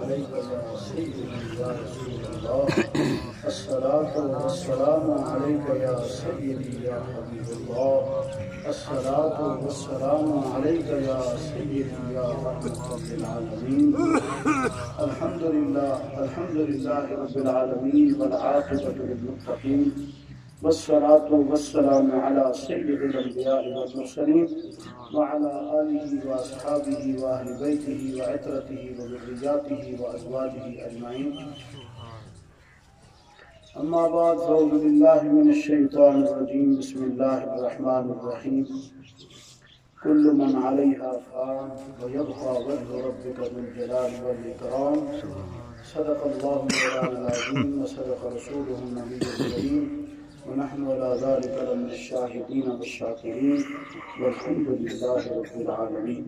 عليك يا سيدي يا رسول الله الصلاة والسلام عليك يا سيدي يا حبيب الله الصلاة والسلام عليك يا سيدي يا رحمة للعالمين الحمد لله رب العالمين والعاقبة للمتقين والصلاة والسلام على سيد الأنبياء والمرسلين وعلى آله وأصحابه وأهل بيته وعترته وذرياته وأزواجه أجمعين أما بعد فأعوذ بالله من الشيطان الرجيم بسم الله الرحمن الرحيم كل من عليها فان ويبقى وجه ربك ذو الجلال والإكرام صدق الله العظيم وصدق رسوله النبي الكريم ونحن على ذلك لمن الشاهدين والشاكرين والحمد لله رب العالمين.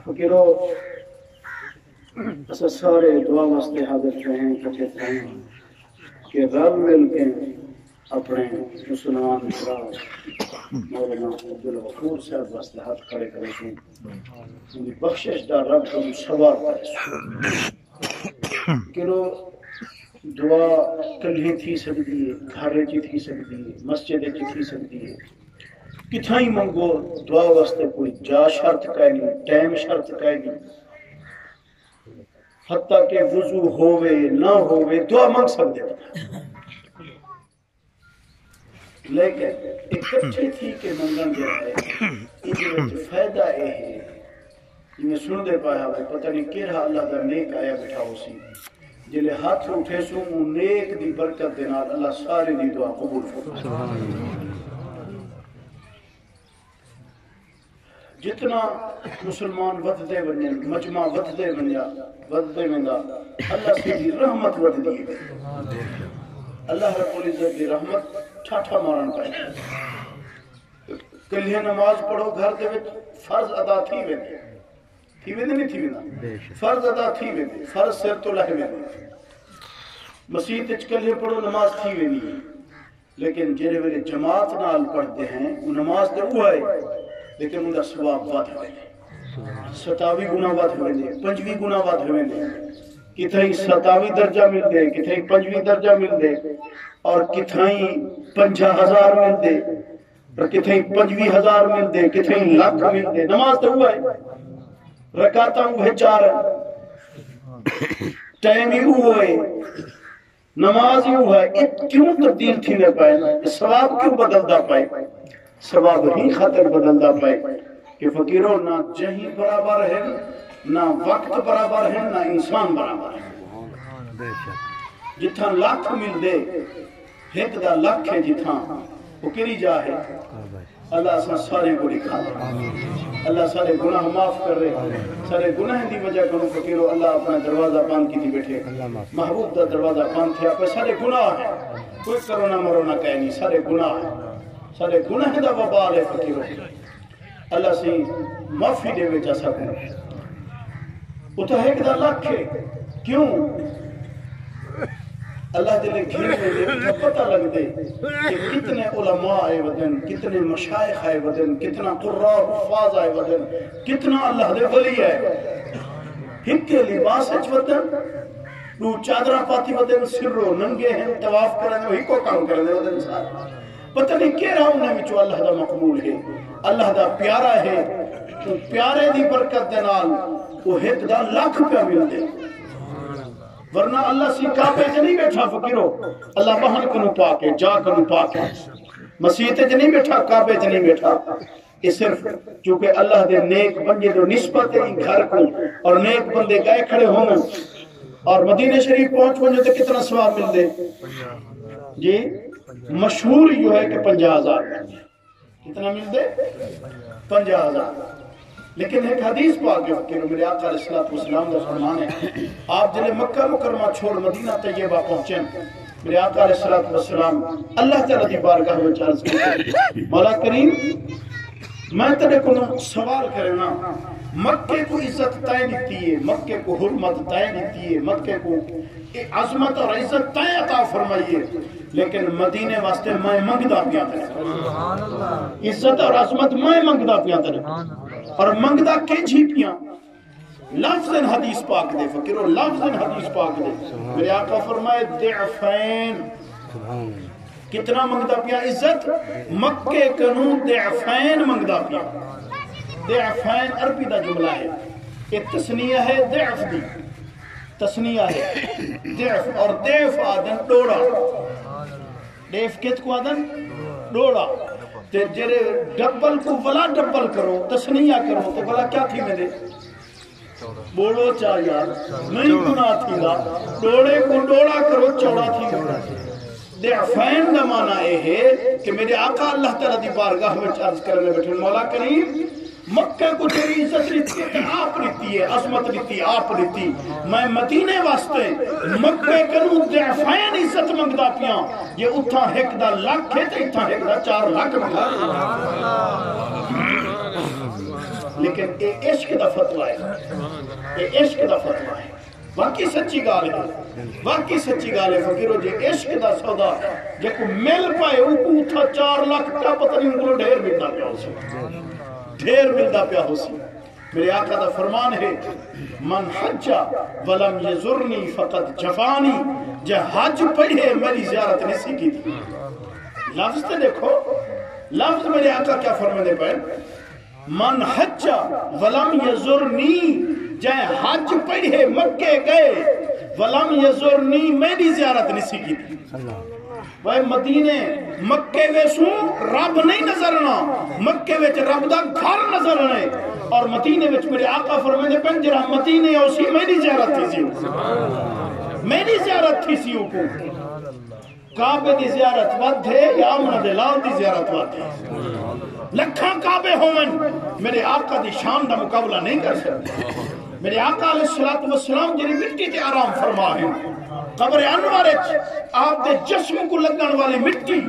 فقیرو اسا سارے دعا واسطے حاضر رہے ہیں کٹھے رہے ہیں کہ رل مل کے اپنے مسلمان افراد مولانا عبدالغفور صاحب واسطے ہاتھ کھڑے کرے ہیں ان کی بخشش دا رب کو سوال کرے فقیرو دعا کلھی تھی سکتی ہے گھر چی تھی سکتی ہے مسجد چی تھی سکتی ہے کتھائی منگو دعا واسطے کوئی جا شرط کہے نہیں ٹائم شرط کہے نہیں حتیٰ کہ وضو ہووے نہ ہووے دعا منگ سکتے لیکن اکٹھے تھی کہ منگن جو ہے یہ فائدہ اے ہے یہ سن دے پایا ہے پتہ نہیں کیرہا اللہ دا نیک آیا بیٹھا ہو سی جلے ہاتھ اٹھے سوں نیک دی برکت دینا اللہ سارے دی دعا قبول فرمائے. جتنا مسلمان ودھدے ونجن مجمع ودھدے ونجا اللہ سے دی رحمت ودھدی ہے اللہ رب العزت دی رحمت ٹھاٹھا مارن پائے کلیہ نماز پڑھو گھر دے وچ فرض ادا تھی ویندے نہیں تھی ویندا فرض ادا تھی ویندے فرض سر تو لہ ویندے مسجد وچ کلیہ پڑھو نماز تھی ویندی لیکن جڑے ویلے جماعت نال پڑھتے ہیں وہ نماز تے وہ ہے لیکن ان کا ثواب واد ہوئے 27 گنا واد ہوئے 25 گنا واد ہوئے کتھائی 27 درجہ مل دے کتھائی 25 درجہ مل دے اور کتھائی 50,000 مل دے اور کتھائی 25,000 مل دے کتھائی لاکھ مل دے نماز تو ہوا ہے رکعتاں ہوئے 4 ٹائم ہی ہوا ہے نماز ہی ہوا ہے کیوں تبدیل تھی نہ پائے ثواب کیوں بدلتا پائے ثواب ہی خاطر بدلتا پائے کہ فقیروں نہ جہیں برابر ہے نہ وقت برابر ہے نہ انسان برابر ہے جتھاں لاکھ مل دے ایک دا لاکھ ہے جتھاں وہ کری جا ہے اللہ سارے کو لکھا دے اللہ سارے گناہ معاف کر رہے سارے گناہ دی وجہ کروں فقیروں اللہ اپنا دروازہ بند کی تھی بیٹھے محبوب دا دروازہ بند تھیا پہ سارے گناہ ہیں کوئی کرونا مرونا کہہ نہیں سارے گناہ ہیں سارے گناہ دا وبال ہے فقیروں اللہ سے معافی دے وچ اسا کو وہ تو ایک دا لاکھ ہے کیوں اللہ دے گھر میں دے پتہ لگ دے کہ کتنے علماء آئے ودن کتنے مشائخ آئے ودن کتنا قراء حفاظ آئے ودن کتنا اللہ دے ولی ہے ہن کے لباس اچ ودن رو چادرہ پاتی ودن سرو ننگے ہیں طواف کرنے وہی کو کام کرنے ودن سارے پتہ نہیں کہہ رہا ہوں میں جو اللہ دا مقبول ہے اللہ دا پیارا ہے تو پیارے دی برکت دے نال وہ ایک دا لاکھ پہ مل دے ورنہ اللہ سی کعبے سے نہیں بیٹھا فقیرو اللہ بہن کنو پاکے جا کنو پاکے مسیح تے نہیں بیٹھا کعبے سے نہیں بیٹھا یہ صرف چونکہ اللہ دے نیک بندے جو نسبت ہے گھر کو اور نیک بندے گئے کھڑے ہوں اور مدینہ شریف پہنچ پہنچے تو کتنا ثواب مل دے جی مشہور یہ ہے کہ 50,000 کتنا مل دے 50,000 لیکن ایک حدیث پاک ہے کہ میرے آقا علیہ السلام کا فرمان ہے، آپ جلے مکہ مکرمہ چھوڑ مدینہ طیبہ پہنچیں، میرے آقا علیہ السلام اللہ تعالیٰ دی بارگاہ میں عرض کرتے مولا کریم میں تیرے کو سوال کرنا، مکے کو عزت طے دیتی ہے، مکے کو حرمت طے دیتی ہے، مکے کو عظمت اور عزت طے عطا فرمائیے، لیکن مدینے واسطے میں منگدا پیا تیرے، عزت اور عظمت میں منگدا پیا تیرے، اور منگدا کے جھیپیاں لفظ حدیث پاک دے فکرو، لفظ حدیث پاک دے، میرے آقا فرمائے ضعفین، کتنا منگدا پیا عزت، مکے کنو ضعفین منگدا پیا، ضعفین عربی دا جملہ ہے، ایک تسنیہ ہے ضعف دی، تسنیہ ہے ضعف، اور ضعف آدن ڈوڑا، ضعف کت کو آدن ڈوڑا، تے جرے ڈبل کو ولا ڈبل کرو، تسنیہ کرو تو بلا کیا تھی میں دے بولو چاہ یار نہیں گناہ تھی گا، ڈوڑے کو ڈوڑا کرو چوڑا تھی گا۔ ضعفین کا معنی یہ ہے کہ میرے آقا اللہ تعالیٰ دی بارگاہ میں عرض کرنے بیٹھے مولا کریم مکہ کو تیری عزت لیتی ہے آپ لیتی ہے، عظمت لیتی آپ لیتی، میں مدینے واسطے مکہ کنو ضعفین عزت منگدا پیاں، یہ اتھا ایک دا لاکھ ہے تے اتھا ایک دا 4 لاکھ منگا، لیکن اے عشق دا فتوہ ہے، اے عشق دا فتوہ ہے، واقعی سچی گال ہے، واقعی سچی گال ہے فقیرو، جے عشق دا سودا جے کو مل پائے او کو اتھا 4 لاکھ کا پتہ نہیں انگلو ڈھیر ملتا پیا ہو سی، ڈھیر ملتا پیا ہو سی۔ میرے آقا دا فرمان ہے من حجا ولم یزرنی فقط جفانی، جے حج پڑھے میری زیارت نہیں کی تھی، لفظ تے دیکھو، لفظ میرے آقا کیا فرمانے پہ، من حجا ولم یزرنی، جائے حج پڑھے مکے گئے ولم یزرنی میری زیارت نہیں کی تھی، وہ مدینے مکے ویسوں رب نہیں نظرنا، مکے ویچ رب دا گھر نظرنے، اور مدینے ویچ میرے آقا فرمائے پہن جرہ مدینے اسی میری زیارت تھی سی، میری زیارت تھی سی اوپو، کعبے دی زیارت ود ہے یا آمنہ دلال دی زیارت ود ہے، لکھاں کعبے ہوئن میرے آقا دی شان دا مقابلہ نہیں کر سکتے، میرے آقا علیہ السلام جنہی مٹی تے آرام فرما ہے، قبر انوارچ آپ دے جسم کو لگن والی مٹی،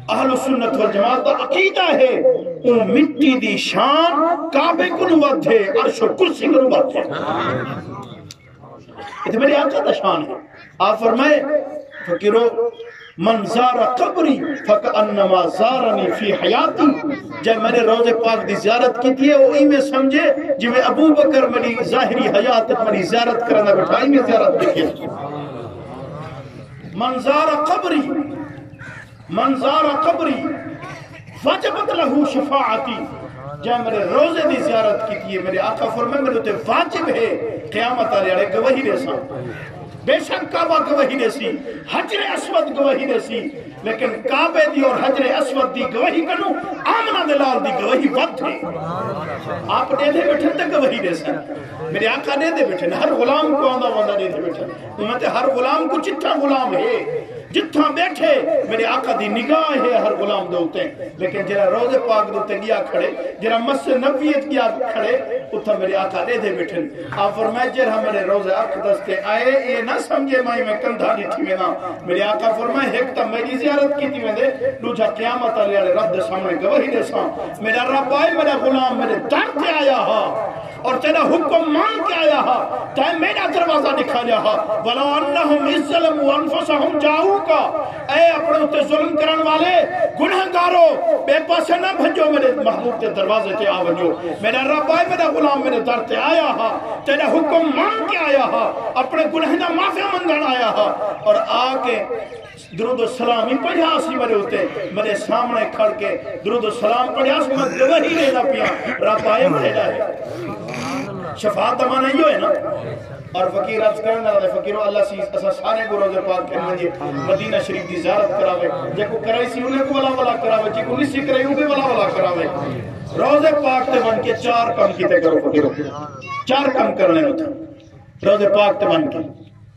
اہل سنت والجماعت دا عقیدہ ہے وہ مٹی دی شان کعبے کو نوات ہے، عرش و کرسی کو نوات ہے، یہ میرے آقا دا شان ہے۔ آپ فرمائے فکرو من زار قبری فکأنما زارنی فی حیاتی، جب میں نے روضہ پاک دی زیارت کی تھی وہ میں سمجھے جب ابو بکر میری ظاہری حیات میری زیارت کرنا بٹھائی میں زیارت دیکھے، من زار قبری، من زار قبری وجبت لہو شفاعتی، جب میں نے روضے دی زیارت کی تھی میرے آقا فرمائے میرے تے واجب ہے قیامت آلے اڑے گواہی دے سا، بے شک کعبہ گواہی دے سی، حجر اسود گواہی دے سی، لیکن کعبے دی اور حجر اسود دی گواہی کنو آمنہ دلال دی گواہی ود ہے، آپ دے دے بیٹھے تے گواہی دے سا، میرے آقا دے دے بیٹھے ہر غلام کو آندہ وندہ دے دے بیٹھے، امت ہر غلام کو چتھا غلام ہے، جتھا بیٹھے میرے آقا دی نگاہ ہے ہر غلام دوتے ہیں، لیکن جرہ روضہ پاک دوتے گیا کھڑے، جرہ مسجد نبویت گیا کھڑے، اتھا میرے آقا دے دے بیٹھے، آپ فرمائے جرہ میرے روضہ اقدس کے آئے یہ نہ سمجھے میں کندھا دی تھی میں نا، میرے آقا فرمائے ایک تا میری زیارت کی تھی میں دے، دوجہ قیامت علیہ رب دے سامنے گواہی دے ساں، میرا رب آئے میرا غلام میرے در تے آیا ہا، اور تیرا حکم مان کے آیا ہا، تیرا میرا دروازہ دکھا لیا ہا، وَلَوْ أَنَّهُمْ اِذْظَلَمُوا أَنفُسَهُمْ جَاؤُوكَ، اے اپنے اُتے ظلم کرن والے گنہگارو بے پاسے نہ بھجو میرے محبوب تے دروازے تے آوجو، میرا رب آئے میرا غلام میرے در تے آیا ہا، تیرا حکم مان کے آیا ہا، اپنے گنہ دا معافی منگن آیا ہا، اور آکے درود و سلام ہی پڑھا سی میرے ہوتے میرے سامنے کھڑ کے درود و سلام پڑھا سی میں گواہی لینا پیا رب آئے بھیجا ہے، شفاعت مانا ہی ہوئے نا، اور فقیر عرض کرنا ہے فقیرو اللہ سی اسا سارے کو روزے پاک کرنے جی مدینہ شریف دی زیارت کراوے، جے کو کرائی سی انہیں کو ولا ولا کراوے، جے کو نسی کرائی انہیں ولا ولا کراوے، روزے پاک تے بن کے 4 کام کیتے کرو فقیرو، 4 کام کرنے ہوتا روزے پاک تے بن کے،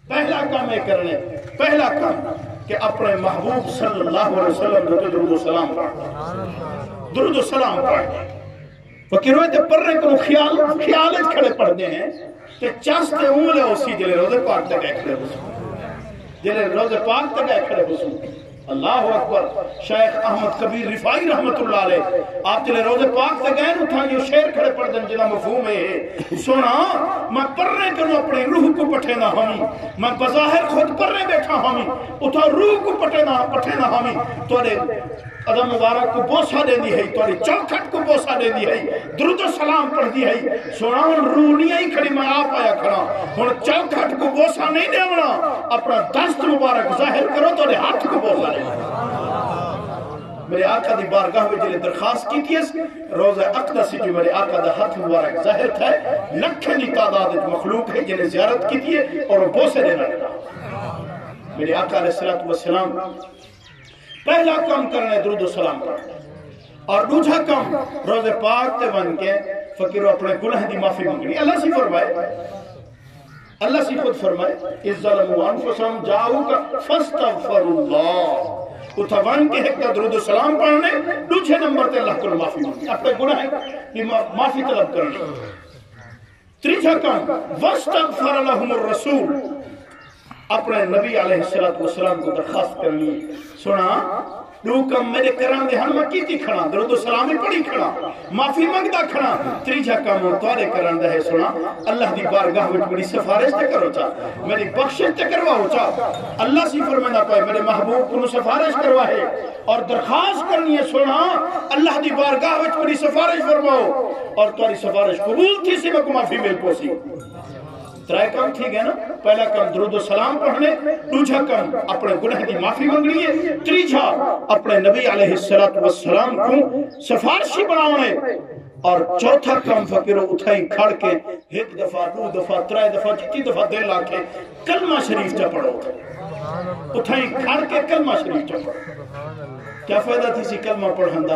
پہلا کام ہے کرنے، پہلا کام کہ اپنے محبوب صلی اللہ علیہ وسلم درود و سلام پڑھ، درود و سلام پڑھ، فقیروے تے پرنے کو خیال کھڑے پڑھنے ہیں تے چاستے اونلے اسی جلے روزے پاک تک کھڑے بسو جلے روزے پاک تک کھڑے بسو اللہ اکبر شیخ احمد کبیر رفائی رحمت اللہ علیہ آپ جلے روزے پاک تک گئے اٹھا یہ شعر کھڑے پڑھ دیں جنہ مفہوم ہے سونا میں پرنے کروں اپنے روح کو پٹھے نہ ہمیں میں بظاہر خود پرنے بیٹھا ہمیں اتھا روح کو پٹھے نہ ہمیں تو قدم مبارک کو بوسہ دے دی ہے توڑی چوکھٹ کو بوسہ دے دی ہے درود و سلام پڑھ دی ہے سونا ان روح نہیں آئی کھڑی میں آپ آیا کھڑا ان چوکھٹ کو بوسہ نہیں دے وڑا اپنا دست مبارک ظاہر کرو توڑے ہاتھ کو بوسہ دے میرے آقا دی بارگاہ میں جلے درخواست کی تھی روزہ اقدس جو میرے آقا دا ہاتھ مبارک ظاہر تھا لکھنی تعداد مخلوق ہے جنہیں زیارت کی تھی اور وہ بوسے دینا لگا میرے آقا علیہ السلام پہلا کام کرنے درود و سلام کرنے اور دوسرا کام روزے پاک تے بن کے فقیروں اپنے گناہ دی معافی مانگنی اللہ سے فرمائے اللہ سے خود فرمائے اِذ ظَلَمُوا أَنفُسَهُمْ جَاءُوكَ فَاسْتَغْفَرُوا اللَّهَ اتھا بن کے ایک درود و سلام پڑھنے دوسرے نمبر تے اللہ کو معافی مانگنی اپنے گناہ کی معافی طلب کرنے تیسرا کام وَاسْتَغْفَرَ لَهُمُ الرَّسُولُ اپنے نبی علیہ السلام کو درخواست کرنی سنا لوکم میرے کران دے ہن مکی تھی کھڑا درود و سلامی پڑھی کھڑا معافی مانگدا کھڑا تیجا کام توارے کران دے سنا اللہ دی بارگاہ وچ بڑی سفارش تے کرو چا میری بخشش تے کرواؤ چا اللہ سی فرمانا پائے میرے محبوب کو سفارش کرواہے اور درخواست کرنی ہے سنا اللہ دی بارگاہ وچ بڑی سفارش فرماؤ اور تمہاری سفارش قبول تھی سے میں کو معافی مل پوسی ترائے کام ٹھیک ہے نا پہلا کام درود و سلام پڑھنے دوسرا کام اپنے گناہ کی معافی مانگنی ہے تیسرا اپنے نبی علیہ السلام کو سفارشی بنانے اور چوتھا کام فقیروں اٹھائی کھڑ کے ایک دفعہ دو دفعہ ترائے دفعہ جتنی دفعہ دل آ کے کلمہ شریف چا پڑھو اٹھائی کھڑ کے کلمہ شریف چا پڑھو کیا فائدہ تھی سی کلمہ پڑھندا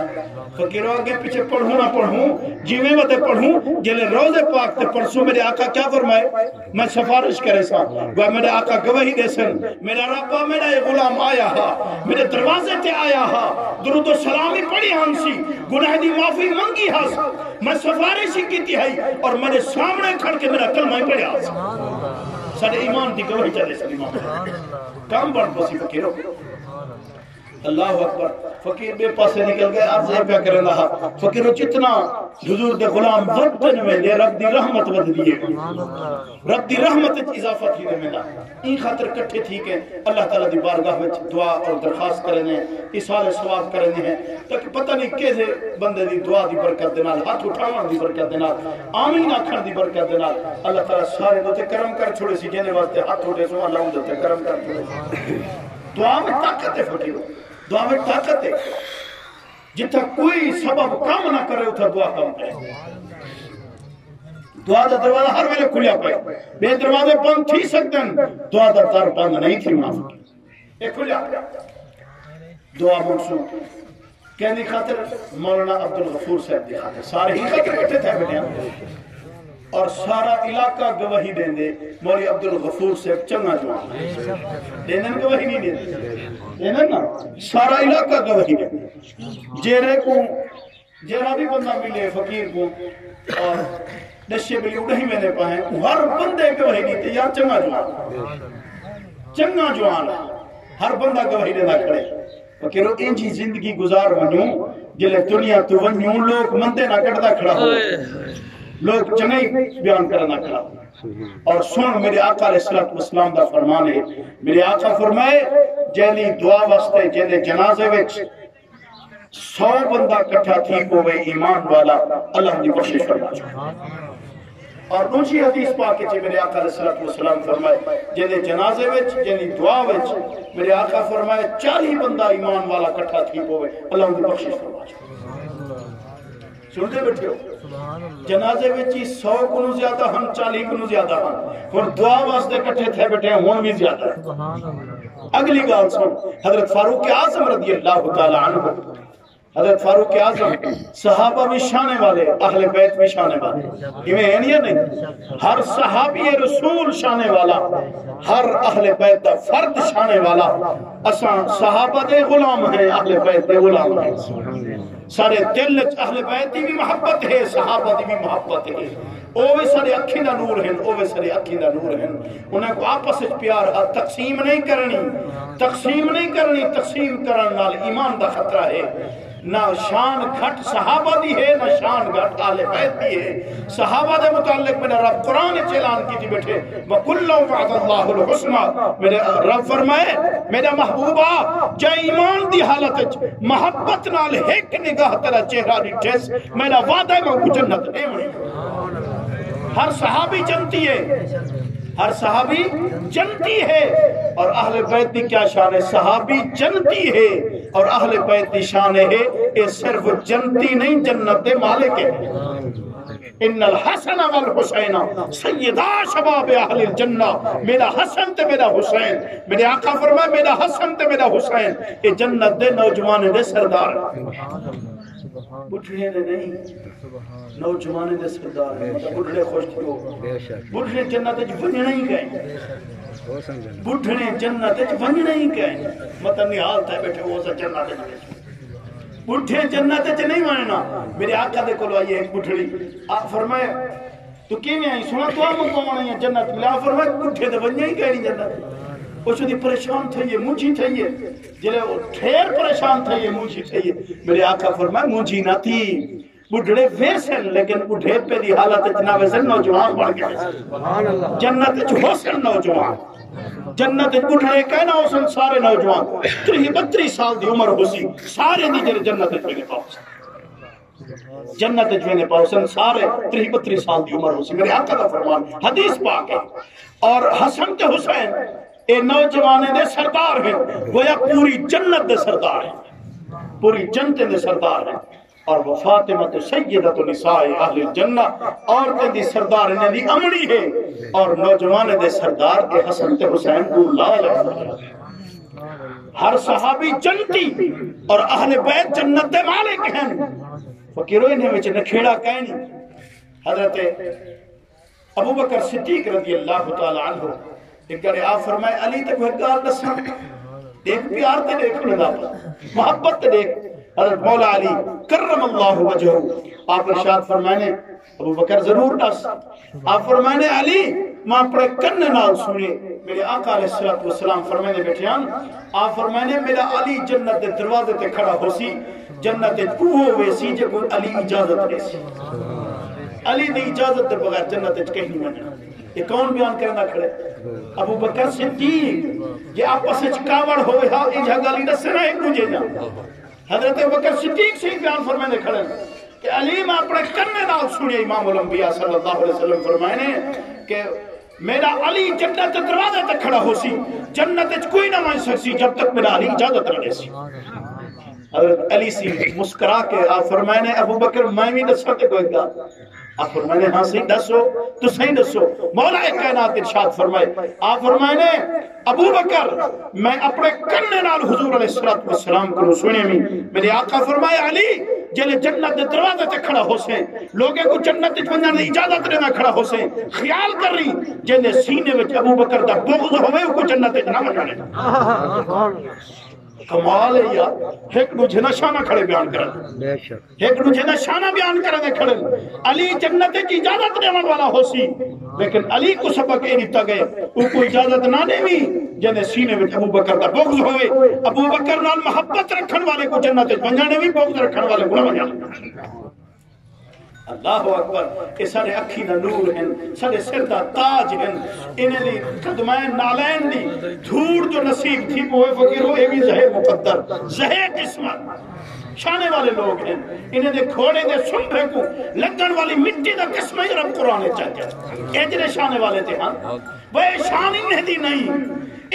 فقیروں آگے پیچھے پڑھوں نہ پڑھوں جیویں وتے پڑھوں جلے روزے پاک تے پرسوں میرے آقا کیا فرمائے میں سفارش کرے سا وہ میرے آقا گواہی دے سن میرا ربا میرا یہ غلام آیا ہا میرے دروازے تے آیا ہا درود و سلامی پڑھی ہنسی گناہ دی معافی منگی ہاس میں سفارشی کی تھی اور میرے سامنے کھڑ کے میرا کلمہ پڑھا سارے ایمان دی گواہی چلے سن ایمان کام بڑھ پسی فقیروں اللہ اکبر فقیر بے پاسے نکل گئے آپ سے پہ کریں رہا فقیروں جتنا حضور دے غلام وقتن میں لے رب دی رحمت ود دیئے رب دی رحمت اضافہ تھی دے ملا این خاطر کٹھے تھی کہ اللہ تعالیٰ دی بارگاہ میں دعا اور درخواست کرنے اصال ثواب کرنے ہیں تاکہ پتہ نہیں کیسے بندے دی دعا دی برکت دینا ہاتھ اٹھاوان دی برکت دینا آمین آکھن دی برکت دینا اللہ تعالیٰ سارے دوتے کرم کر چھوڑے سی جینے واسطے ہاتھ اٹھے سو اللہ دوتے کرم کر چھوڑے دعا میں طاقت ہے فقیروں دعا میں طاقت ہے جتھا کوئی سبب کام نہ کرے اتھا دعا کام کرے دعا دا دروازہ ہر ویلے کھلیا پائے بے دروازے بند تھی سکتے ہیں دعا دا در بند نہیں تھی منافق ایک کھلیا دعا منصوب کہنے خاطر مولانا عبدالغفور صاحب دی خاطر سارے ہی خاطر کٹھے تھے بیٹھے اور سارا علاقہ گواہی دیں دے مولی عبدالغفور صاحب چنگا جوان دینن گواہی نہیں دیں دینن نا سارا علاقہ گواہی دیں جیرے کو جیرہ بھی بندہ ملے فقیر کو اور دشے بلی اڑہی میں نے پاہیں ہر بندے گواہی دیتے یا چنگا جوان ہر بندہ گواہی دینا کھڑے فقیروں انجی زندگی گزار ونیوں جلے دنیا تو ونیوں لوگ مندے نہ کٹدا کھڑا ہو لوگ چنگئی بیان کرنا کھڑا اور سن میرے آقا علیہ السلام دا فرمان ہے میرے آقا فرمائے جیلی دعا واسطے جیلے جنازے وچ 100 بندہ کٹھا تھی کو وے ایمان والا اللہ نے بخشش فرما اور دوسری حدیث پاک ہے میرے آقا علیہ السلام فرمائے جیلے جنازے وچ جیلی دعا وچ میرے آقا فرمائے 40 بندہ ایمان والا کٹھا تھی کو وے اللہ نے بخشش فرما سنتے بیٹھے ہو جنازے وچی 100 کنو زیادہ ہم 40 کنو زیادہ ہم اور دعا واسطے کٹھے تھے بیٹھے ہون بھی زیادہ اگلی گال سن حضرت فاروق اعظم رضی اللہ تعالی عنہ حضرت فاروق اعظم صحابہ بھی شانے والے اہل بیت بھی شانے والے یہ نہیں ہے نہیں ہر صحابی رسول شانے والا ہر اہل بیت دا فرد شانے والا اساں صحابہ دے غلام ہیں اہل بیت دے غلام ہیں سارے دل اہل بیت دی بھی محبت ہے، صحابہ دی بھی محبت ہے، وہ بھی سارے اکھی دا نور ہیں، وہ بھی سارے اکھی دا نور ہیں، انہیں کو آپس پیار ہے، تقسیم نہیں کرنی، تقسیم نہیں کرنی، تقسیم کرن نال ایمان دا خطرہ ہے۔ نہ شان گھٹ صحابہ دی ہے، نہ شان گھٹ اہل بیت دی ہے۔ صحابہ دے متعلق میرا رب قرآن اعلان کی تھی بیٹھے وَكُلًّا وَعَدَ اللَّهُ الْحُسْنَى، میرے رب فرمائے میرا محبوبہ جے ایمان دی حالت محبت نال ایک نگاہ تیرا چہرہ ڈٹھیس، میرا وعدہ ہے میں کو جنت دے منی۔ ہر صحابی جنتی ہے، ہر صحابی جنتی ہے، اور اہل بیت کی کیا شان ہے؟ صحابی جنتی ہے اور اہل بیت کی شان ہے یہ صرف جنتی نہیں، جنت دے مالک ہے۔ ان الحسن والحسین سیدا شباب اہل الجنہ، میرا حسن تے میرا حسین، میرے آقا فرمائے میرا حسن تے میرا حسین یہ جنت دے نوجوان دے سردار، بڑھڑے نے نہیں، نوجوان دے سردار، بڑھڑے خوش تھو، بڑھڑے جنت وچ ونجنا ہی گئے، بڑھڑے جنت وچ ونجنا ہی گئے، مطلب نہیں حالت ہے بیٹھے وہ سے جنت وچ بڑھے جنت وچ نہیں ونجنا۔ میرے آقا دے کولو آئی ایک بڑھڑی، آپ فرمائے تو کیویں آئی؟ سنا تو آپ کو آئی ہے جنت ملا، فرمائے بڑھے تے ونجنا ہی گئے جنت، وہ شدی پریشان تھئیے، مجھی تھئیے، جلے وہ ٹھیر پریشان تھئیے، مجھی تھئیے۔ میرے آقا فرمائے مجھی نہ تھی، بڑھڑے ویسن لیکن بڑھے پہ دی حالت اتنا ویسن نوجوان بڑھ گئے، جنت چ حسن نوجوان، جنت بڑھڑے کہنا حسن سارے نوجوان 32 سال دی عمر ہوسی سارے دی جڑے جنت وچ وینے پاؤ، جنت وچ وینے پاؤ سن سارے 32 سال دی عمر ہوسی۔ میرے آقا دا فرمان حدیث پاک ہے، اور حسن تے حسین اے نوجوانے دے سردار ہیں، گویا پوری جنت دے سردار ہیں، پوری جنت دے سردار ہیں، اور وہ فاطمہ سیدۃ نساء اہل الجنہ، عورتیں دی سردار انہیں دی امڑی ہے، اور نوجوان دے سردار اے حسن تے حسین کو لال ہے۔ ہر صحابی جنتی اور اہل بیت جنت دے مالک ہیں۔ فقیرو انہیں وچ نکھیڑا کہنی حضرت ابو بکر صدیق رضی اللہ تعالی عنہ ایک گھر آپ فرمائے علی تک وہ گال دساں، دیکھ پیار تے دیکھ لگا محبت تے دیکھ، حضرت مولا علی کرم اللہ وجہہ آپ ارشاد فرمائنے ابو بکر ضرور دس، آپ فرمائنے علی ماں اپنے کن نال سنے، میرے آقا علیہ السلام فرمائنے بیٹھیان، آپ فرمائنے میرا علی جنت دے دروازے تے کھڑا ہو سی، جنت دے کوہ ویسی جے کوئی علی اجازت دے سی، علی دی اجازت دے بغیر جنت دے کہیں نہیں مننا۔ یہ کون بیان کرنا کھڑے؟ ابو بکر صدیق، یہ آپس وچ کاوڑ ہوئے ہاں یہ جھگالی دے سنا ایک دوجے جا۔ حضرت ابو بکر صدیق سے بیان فرمانے کھڑے کہ علی میں اپنے کرنے نال سنی امام الانبیاء صلی اللہ علیہ وسلم فرمائنے کہ میرا علی جنت دروازے تک کھڑا ہو سی، جنت وچ کوئی نہ مان سکسی جب تک میرا علی اجازت نہ دے سی۔ حضرت علی سی مسکرا کے آپ فرمائنے ابو بکر میں بھی دسا تے کوئی گا؟ آپ فرمائنے ہاں صحیح دسو تو صحیح دسو۔ مولا کائنات ارشاد فرمائے، آپ فرمائنے ابو بکر میں اپنے کرنے نال حضور علیہ السلام کو سنے میں، میرے آقا فرمائے علی جلے جنت دے دروازے تے کھڑا ہو سے، لوگے کو جنت وچ ونجن دی اجازت دینا کھڑا ہو سے، خیال کر رہی جے سینے وچ ابو بکر دا بغض ہوئے کو جنت وچ نہ ونجے۔ کمال ہے یار، ایک دوجے دا شانہ کھڑے بیان کرن، ایک دوجے دا شانہ بیان کرنے کھڑے۔ علی جنت کی اجازت دینے والا ہو سی، لیکن علی کو سبق اے دیتا گئے وہ کو اجازت نہ دیوی جنے سینے میں ابو بکر دا بغض ہوئے، ابو بکر نال محبت رکھن والے کو جنت ونجانے بھی، بغض رکھن والے کو نہ ونجانے۔ اللہ اکبر، یہ سارے اکھی دا نور ہیں، سارے سر دا تاج ہیں، انہیں دی قدمین نالین دی دھوڑ جو نصیب تھی وہ فقیر ہو، یہ بھی زہر مقدر، زہر قسمت شانے والے لوگ ہیں، انہیں دے کھوڑے دے سنبھے کو لگن والی مٹی دا قسمہ رب قرآن چاہتے ہیں، اجرے شانے والے تھے ہاں، وہ شان انہیں دی نہیں،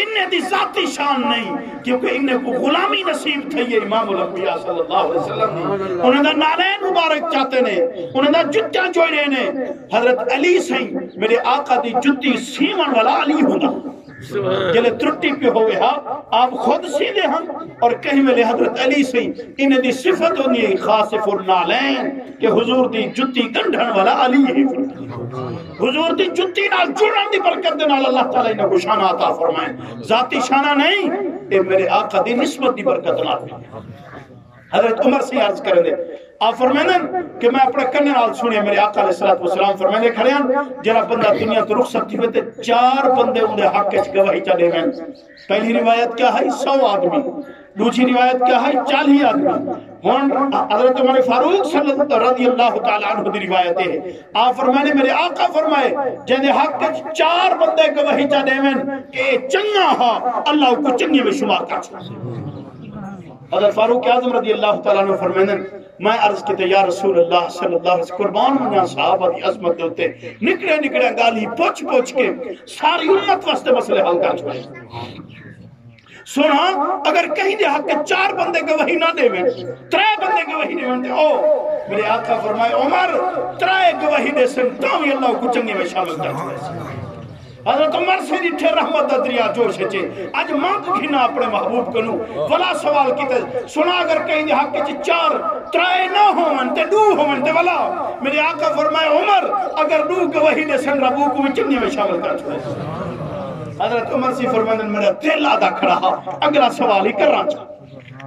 انہیں دی ذاتی شان نہیں، کیونکہ انہیں کو غلامی نصیب تھی یہ امام الانبیاء صلی اللہ علیہ وسلم نے، انہیں دا نالین مبارک چاہتے نے، انہیں دا جتیاں جوڑے نے۔ حضرت علی سہیں میرے آقا دی جتی سیمن والا علی ہونا، جلے ترٹی پہ ہوئے ہاں آپ خود سیدھے ہم، اور کہیں ملے حضرت علی سہیں انہیں دی صفت ہونی ہے خاصف النالین کہ حضور دی جتی گنڈھن والا علی ہے، حضور دی جتی نال جڑن دی برکت دے نال اللہ تعالیٰ انہیں کو شانہ عطا فرمائے، ذاتی شانہ نہیں، اے میرے آقا دی نسبت دی برکت نال۔ حضرت عمر سے عرض کریں دے آپ فرمائیں کہ میں اپنے کنے نال سنیا میرے آقا علیہ السلام فرمائیں دے کھڑے ہیں جرا بندہ دنیا تو رخصت تھی تے 4 بندے اندے حق وچ گواہی چا دے وین. پہلی روایت کیا ہے 100 آدمی, دوسری روایت کیا ہے 40 آدمی. ہن حضرت عمر فاروق صلی اللہ رضی اللہ تعالی عنہ دی روایت ہے آپ فرمائے میرے آقا فرمائے جن دے حق وچ 4 بندے گواہی چا دے وین کہ چنگا ہا اللہ کو چنگے میں شمار کر. حضرت فاروق اعظم رضی اللہ تعالیٰ عنہ فرمائیں میں عرض کیتے یا رسول اللہ صلی اللہ علیہ وسلم قربان منیا صحابہ دی عظمت ہوتے نکڑے گالی پوچھ کے ساری امت واسطے مسئلے حل کر چھوڑے. سنا اگر کہیں دے حق 4 بندے گواہی نہ دے میں 3 بندے گواہی دے میں او میرے آقا فرمائے عمر 3 گواہی دے سن تو بھی اللہ کو چنگے میں شامل کر چھوڑے. حضرت عمر سے جتھے رحمت دا دریا جوش چھے اج مانگ گھنا اپنے محبوب کنو ولا سوال کیتے سنا اگر کہیں دے حق 4 3 نہ ہون تے 2 ہون تے ولا میرے آقا فرمائے عمر اگر 2 گواہی دے سن ربو کو چنگے میں شامل کر چھوڑے. حضرت عمر سی فرمائے میرا دل آدھا کھڑا اگلا سوال ہی کر رہا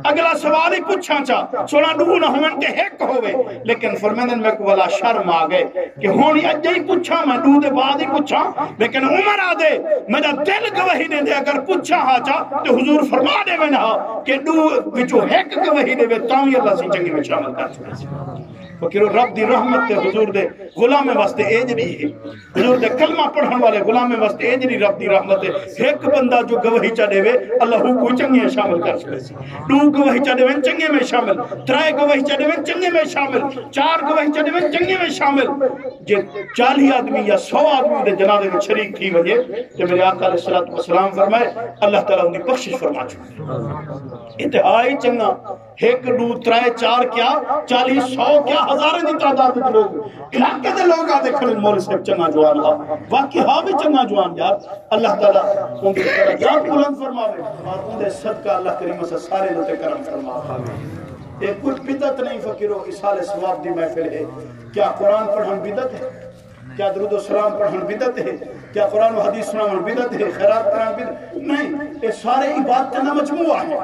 اگلا سوال ہی پوچھا چاہ سونا 2 نہ ہون تے 1 ہوئے لیکن فرمائے میں کو والا شرم آ گئے کہ ہونی اج ہی پوچھا میں 2 دے بعد ہی پوچھا لیکن عمر آ دے میرا دل گواہی دے دے اگر پوچھا ہا چاہ تو حضور فرما دے میں نہ کہ 2 وچوں 1 گواہی دے تو ہی اللہ سی چنگی میں شامل کر چھوڑے. فکر رب دی رحمت تے حضور دے غلام واسطے اجری ہے حضور دے کلمہ پڑھن والے غلام واسطے اجری رب دی رحمت ہے. 1 بندہ جو گواہی چا دے اللہ کو چنگے شامل کر چھوڑے. 2 گواہی چا دے چنگے میں شامل 3 گواہی چا دے چنگے میں شامل 4 گواہی چا دے چنگے میں شامل جے 40 آدمی یا 100 آدمی دے جنازے میں شریک تھی وجے کہ میرے آقا علیہ السلام فرمائے اللہ تعالیٰ ان کی بخشش فرما چھوڑے. انتہائی چنگا 1 2 3 4 کیا 40 100 کیا ہزاریں دی تعداد میں لوگ علاقے دے لوگ آدھے کھڑے مول صاحب چنگا جوان ہا واقعی ہاں بھی چنگا جوان یار اللہ تعالیٰ ان کی درجات بلند فرماوے اور ان دے صدقہ اللہ کریم سے سارے لوتے کرم فرماوے. ایک کوئی بدعت نہیں فقیرو اصال ثواب دی محفل ہے. کیا قرآن پڑھن بدعت ہے؟ کیا درود و سلام پڑھن بدعت ہے؟ کیا قرآن و حدیث سناون بدعت ہے؟ خیرات کرن بدعت نہیں. یہ سارے عبادت نہ مجموعہ ہے.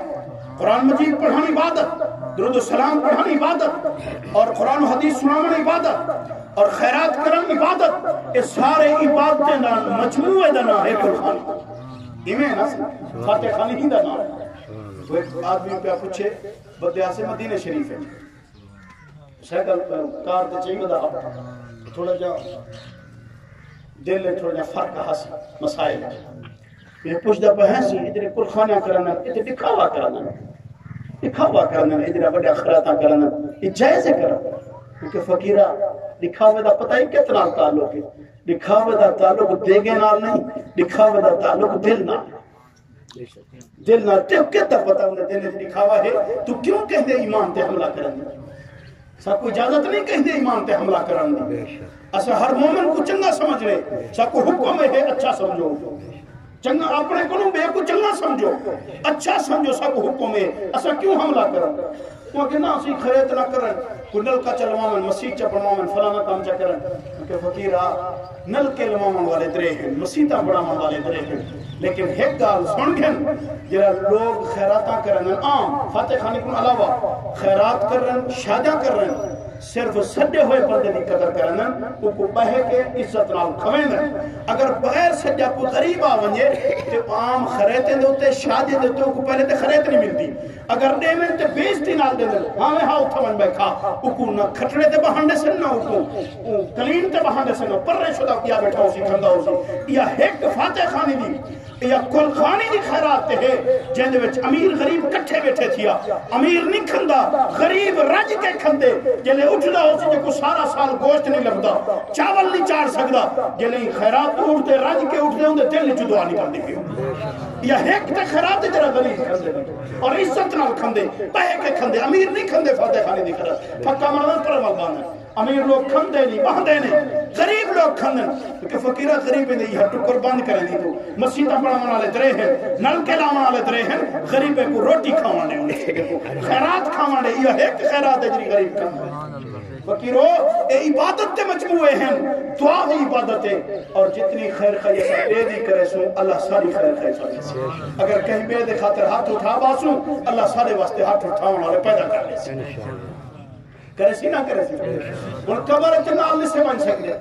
قرآن مجید پڑھن عبادت درود و سلام پڑھن عبادت اور قرآن و حدیث سناون عبادت اور خیرات کرن عبادت یہ سارے عبادتیں دا مجموعے دا نام ہے قرآن. ایمیں نا فاتح خانی ہی دا نام ہے. وہ ایک آدمی پہ پوچھے بدیا سے مدینہ شریف ہے سیکل کار تے چاہیے دا تھوڑا جا دل ہے تھوڑا جا فرق حاصل مسائل یہ پوچھتا پہ ہیں سی ادھر کل خانہ کرنا ادھر دکھاوا کرنا ادھر بڑے اخراتاں کرنا یہ جائز ہے کرنا کیونکہ فقیرہ دکھاوے دا پتہ ہی کتنا تعلق ہے. دکھاوے دا تعلق دیگے نال نہیں دکھاوے دا تعلق دل نال دل نال تے کتا پتہ انہیں دل دکھاوا ہے تو کیوں کہتے ایمان تے حملہ کرنا سب کو اجازت نہیں کہتے ایمان تے حملہ کرنا. اسا ہر مومن کو چنگا سمجھ رہے سب کو حکم ہے اچھا سمجھو چنگا اپنے کو بے کو چنگا سمجھو اچھا سمجھو سب کو حکم ہے اسا کیوں حملہ کرنا کیونکہ نہ اسی خیرت نہ کرن کو نل کا چلوامن مسیح چا بنوامن فلانا کام چا کرن کیونکہ فقیرہ نل کے لوامن والے درے ہیں مسیحتاں بڑامن والے درے ہیں لیکن ایک گال سن گھن جرا لوگ خیراتاں کرن عام فاتح خانی کو علاوہ خیرات کرن شادیاں کرن صرف سجے ہوئے بندے دی قدر کرنا وہ کو بہے کے عزت نال کھویں اگر بغیر سجا کو غریب آ ونجے تے عام خریتے دے اوتے شادی دے تو کو پہلے تے خرید نہیں ملتی اگر دے میں تے بیزتی نال دے ہاں میں ہاں اٹھا ون بیٹھا او کو نہ کھٹڑے تے بہاندے سن نہ او کو کلین تے بہاندے سن پرے شدا کیا بیٹھا اسی کھندا اسی یا ایک فاتح خانی دی یا کل خانی دی خیرات تے ہے جن دے وچ امیر غریب کٹھے بیٹھے تھیا امیر نہیں کھندا غریب رج کے کھندے جلے اٹھدا ہو سی کو سارا سال گوشت نہیں لگدا چاول نہیں چاڑ سکدا جلے خیرات اٹھتے رج کے اٹھدے ہوندے دل وچ دعا نہیں کردی پئی یا ایک تے خیرات جڑا غریب کھندے اور عزت نال کھندے پے کے کھندے امیر نہیں کھندے فاتح خانی دی خیرات پکا مرن پر والدان امیر لوگ کھندے نہیں باندے نہیں غریب لوگ کھندن کیونکہ فقیرہ غریب نہیں یہ ٹکر بند کرے نہیں تو مسیحہ پڑھانے والے درے ہیں نل کے لانے والے درے ہیں غریبے کو روٹی کھاوانے خیرات کھاوانے یہ ایک خیرات ہے جنہی غریب کھاوانے فقیرو اے عبادت کے مجموعے ہیں، دعا بھی عبادت ہے، اور جتنی خیر خیر سے دے دی کرے سو اللہ ساری خیر خیر فرمائے سو۔ اگر کہیں بے دے خاطر ہاتھ اٹھا باسو اللہ سارے واسطے ہاتھ اٹھاؤں والے پیدا کر لے سی کرے سی نہ کرے سی۔ اور قبر اتنا اللہ سے بن سکتے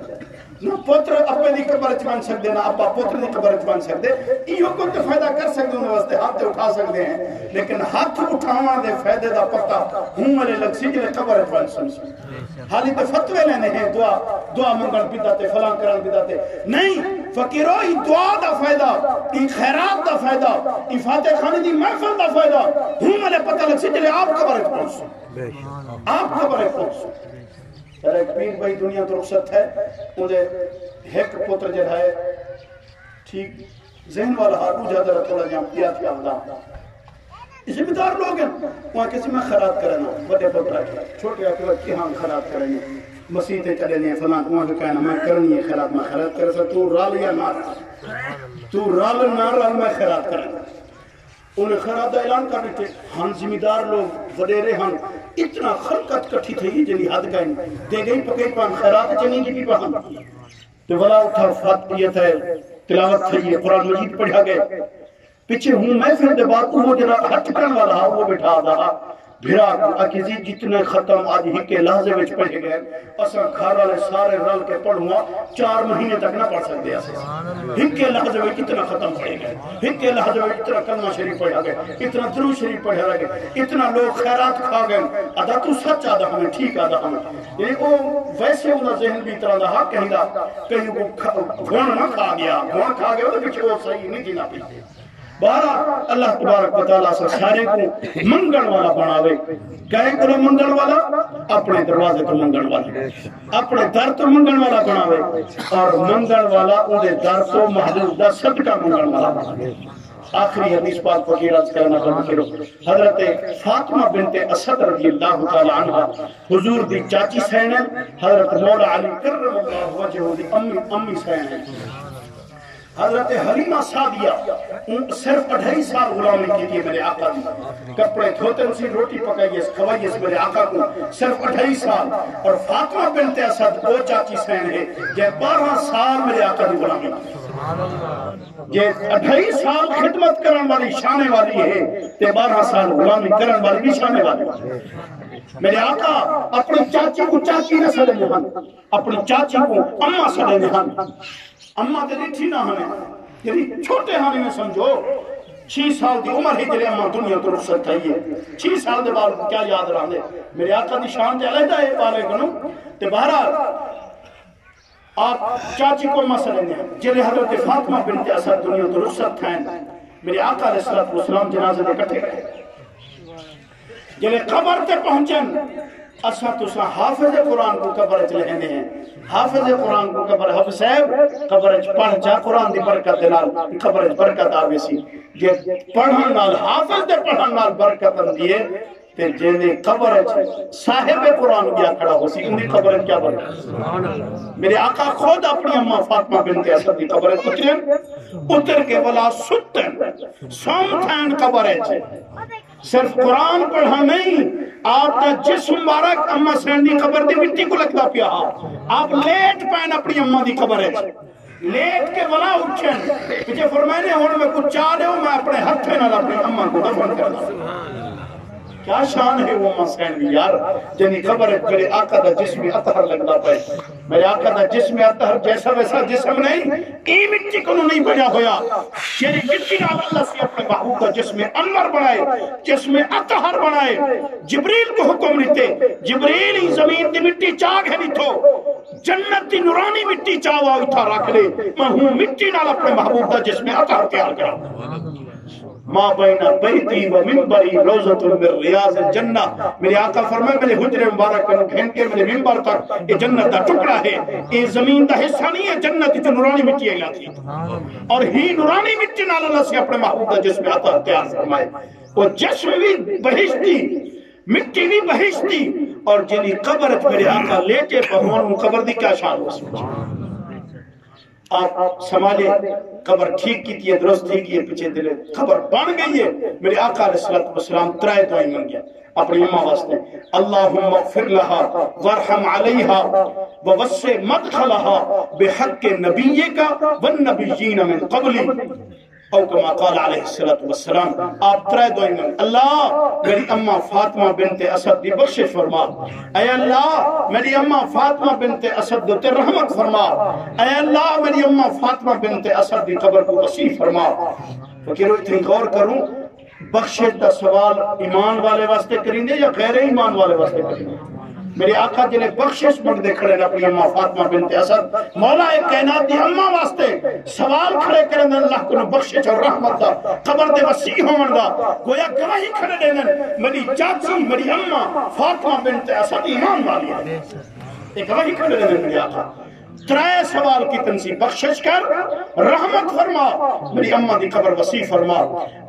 نہ پتر اپنے دی قبر بن سکتے نہ ابا پتر دی قبر بن سکتے، ایہو کو تو فائدہ کر سکتے انہوں واسطے ہاتھ اٹھا سکتے ہیں، لیکن ہاتھ اٹھاؤں دے فائدے دا پتہ ہوں ملے لگ سی جلے قبر بن سکتے حالی تو فتوے لینے ہیں دعا منگل پیداتے فلاں کران پیداتے نہیں۔ فقیرو ای دعا دا فائدہ، ای خیرات دا فائدہ، ای فاتح خانی دی محفل دا فائدہ ہوں ملے پتہ لگ سی جلے آپ قبر پہنچ سو، آپ قبر پہنچ سو۔ ایک پیر بھائی دنیا تو رخصت ہے، انہیں ایک پتر جڑا ہے ٹھیک ذہن والا ہاتھو جادہ تھوڑا جہاں پیا تھیا ہوں ذمہ دار لوگ ہیں وہاں کسی میں خیرات کرنا بڑے پتر چھوٹے آتے کی ہاں خیرات کریں مسیحیں چلے نہیں فلاں وہاں جو کہنا میں کرنی ہے خیرات میں خیرات کرے سا تو رال یا نہ رال، تو رال نہ رال میں خیرات کرنا۔ انہیں خیرات دا اعلان کر دیتے ہم ذمہ دار لوگ وڈیرے ہم اتنا خلقت کٹھی تھی جنہی حد گئیں دے گئی پکے پان خیرات چنیں گی بھی بہن تو ولا اٹھا فاتحیت ہے تلاوت تھی قرآن مجید پڑھا گئے پیچھے ہوں میں پھر دے بعد وہ جنا ہتھ کرن والا وہ بٹھا دا بھرا اکیزی جتنے ختم آج ہی کے لحظے وچ پڑھے گئے اساں گھر والے سارے رل کے پڑھوا 4 مہینے تک نہ پڑھ سکتے ہیں ہی کے لحظے وچ کتنا ختم پڑھے گئے ہی کے لحظے وچ اتنا کلمہ شریف پڑھا گئے اتنا درود شریف پڑھا گئے اتنا لوگ خیرات کھا گئے ادا تو سچ آدھا ہمیں ٹھیک آدھا ہمیں یہ وہ ویسے انہا ذہن بھی طرح دا کہیں وہ گھون نہ کھا گیا گھون کھا گیا تو پچھے وہ صحیح نہیں جینا پی بارہ اللہ تبارک و تعالیٰ سے سارے کو منگل والا بناوے کہیں کرو منگل والا اپنے دروازے تو منگل والا اپنے در تو منگل والا بناوے اور منگل والا انہیں در تو محدود دا صدقہ منگل والا بناوے۔ آخری حدیث پاک فقیر عرض کرنا کرو حضرت فاطمہ بنت اسد رضی اللہ تعالی عنہ حضور دی چاچی سین ہے، حضرت مولا علی کرم اللہ وجہہ دی امی سین ہے۔ حضرت حلیمہ سعدیہ صرف 2.5 سال غلامی کی تھی میرے آقا دی، کپڑے دھوتے اسی روٹی پکائیے کھوائیے میرے آقا کو صرف 2.5 سال، اور فاطمہ بنت اسد وہ چاچی سین ہے جو 12 سال میرے آقا دی غلامی کی، یہ 2.5 سال خدمت کرن والی شانے والی ہے تے 12 سال غلامی کرن والی بھی شانے والی ہے۔ میرے آقا اپنی چاچی کو چاچی نہ سلے نہن، اپنی چاچی کو اماں سلے نہن، اماں تے ڈٹھی نہ ہمیں یعنی چھوٹے ہمیں میں سمجھو 6 سال دی عمر ہی جلے اماں دنیا تو رخصت تھئی ہے 6 سال دے بعد کیا یاد رہا دے میرے آقا دی شان تے علیحدہ ہے بالے گنو تے بہرحال آپ چاچی کو مسئلے نے جلے حضرت فاطمہ بنت اسد دنیا تو رخصت تھائیں میرے آقا علیہ السلام جنازے دے کٹھے گئے جلے قبر تے پہنچن اسا تو سا حافظ قرآن کو قبر چ لہنے ہیں حافظ قرآن کو قبر حافظ صاحب قبر چ پڑھ جا قرآن دی برکت نال قبر چ برکت آوے سی جے پڑھن نال حافظ دے پڑھن نال برکت دیے تے جے قبر چ صاحب قرآن گیا کھڑا ہو سی ان دی قبر کیا برکت میرے آقا خود اپنی اماں فاطمہ بنت اسد دی قبر اترن اتر کے بلا ستن سوم تھین قبر چ صرف قرآن پڑھا نہیں آپ کا جسم مبارک اماں سین دی قبر دی مٹی کو لگتا پیا آپ لیٹ پین اپنی اماں دی قبر ہے لیٹ کے بلا اٹھن مجھے فرمائنے ہونے میں کچھ چاہ لے میں اپنے ہتھے نال اپنی اماں کو دفن کرنا کیا شان ہے وہ اماں سین دی یار جنہی قبر ہے میرے آقا دا جسم اطہر لگتا پائے میرے آقا دا جسم اطہر جیسا ویسا جسم نہیں ای مٹی کو نہیں بجا ہویا یعنی مٹی نال اللہ سے اپنے محبوب کا جسم انور بنائے جسم اطہر بنائے جبریل کو حکم لیتے جبریل ہی زمین دی مٹی چاگ ہے نہیں تو جنت دی نورانی مٹی چاہوا اتھا رکھ لے میں ہوں مٹی نال اپنے محبوب کا جسم اطہر تیار کرا ما بین بیتی و منبری روزت من ریاض الجنہ میرے آقا فرمائے میرے حجر مبارک کو گھن کے میرے منبر تک یہ جنت دا ٹکڑا ہے یہ زمین دا حصہ نہیں ہے جنت جو نورانی مٹی ہے تھی اور ہی نورانی مٹی نال اللہ سے اپنے محبوب دا جسم عطا تیار فرمائے وہ جسم بھی بہشتی مٹی بھی بہشتی اور جنہی قبرت میرے آقا لیٹے پہون قبر دی کیا شان ہو سمجھے آپ سمالے قبر ٹھیک کی تھی درست ٹھیک کی پیچھے دلے قبر بن گئی ہے میرے آقا علیہ السلام 3 دعائیں مانگیا اپنی اماں واسطے اللہم اغفر لہا وارحم علیہا ووسع مدخلہا بحق نبیک والنبیین من قبلی او کما قال علیہ السلام. آپ ترے دعائیں میں اللہ میری اماں فاطمہ بنت اسد دی بخشش فرما، اے اللہ میری اماں فاطمہ بنت اسد تے رحمت فرما، اے اللہ میری اماں فاطمہ بنت اسد دی قبر کو وسیع فرما. فکر اتنی غور کروں بخشش دا سوال ایمان والے واسطے کریں دے یا غیر ایمان والے واسطے کریں دے؟ میرے آقا جنہیں بخشش مندے کھڑے ہیں اپنی اماں فاطمہ بنت اسد، مولا ایک کائنات دی اماں واسطے سوال کھڑے کریں دے اللہ کو بخشش اور رحمت دا قبر دے وسیع ہون دا گویا گواہی کھڑے دے میری چاچی میری اماں فاطمہ بنت اسد ایمان والی ہے. ایک گواہی کھڑے دے میرے آقا ترائے سوال کی تنصیب بخشش کر رحمت فرما میری اماں دی قبر وسیع فرما.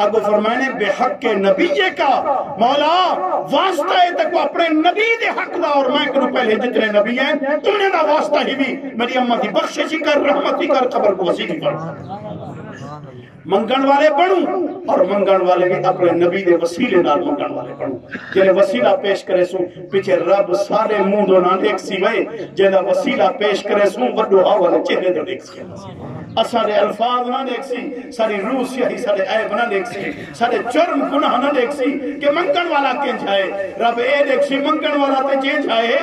اگو فرمائنے بے حق کے نبی کا مولا واسطہ ہے تک اپنے نبی دے حق دا اور میں کروں پہلے جتنے نبی ہیں تم نے دا واسطہ ہی بھی میری اماں دی بخشش کر رحمت کر قبر کو وسیع فرما. منگن والے بنوں اور منگن والے بھی اپنے نبی دے وسیلے نال منگن والے بنوں. جنہیں وسیلہ پیش کرے سوں پیچھے رب سارے منہ دو نہ دیکھ سی وے، جنہیں وسیلہ پیش کرے سوں وڈو آوالے چہرے دو دیکھ سی. سارے الفاظ نہ دیکھ سی، ساری روح سیاہی سارے عیب نہ دیکھ سی، سارے جرم گناہ نہ دیکھ سی کہ منگن والا کین جائے. رب اے دیکھ سی منگن والا تے چین جائے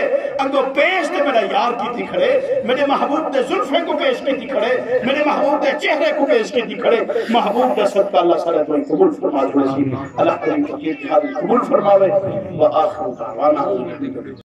اگو پیش تے میرا یار کی تھی کھڑے، میرے محبوب دے زلفے کو پیش کی تھی کھڑے، میرے محبوب دے چہرے کو پیش کی تھی کھڑے. محبوب دے صدقہ اللہ سارے دعائیں قبول فرما دے. اللہ کریم کی اتحاد قبول فرماوے. وآخر دعوانا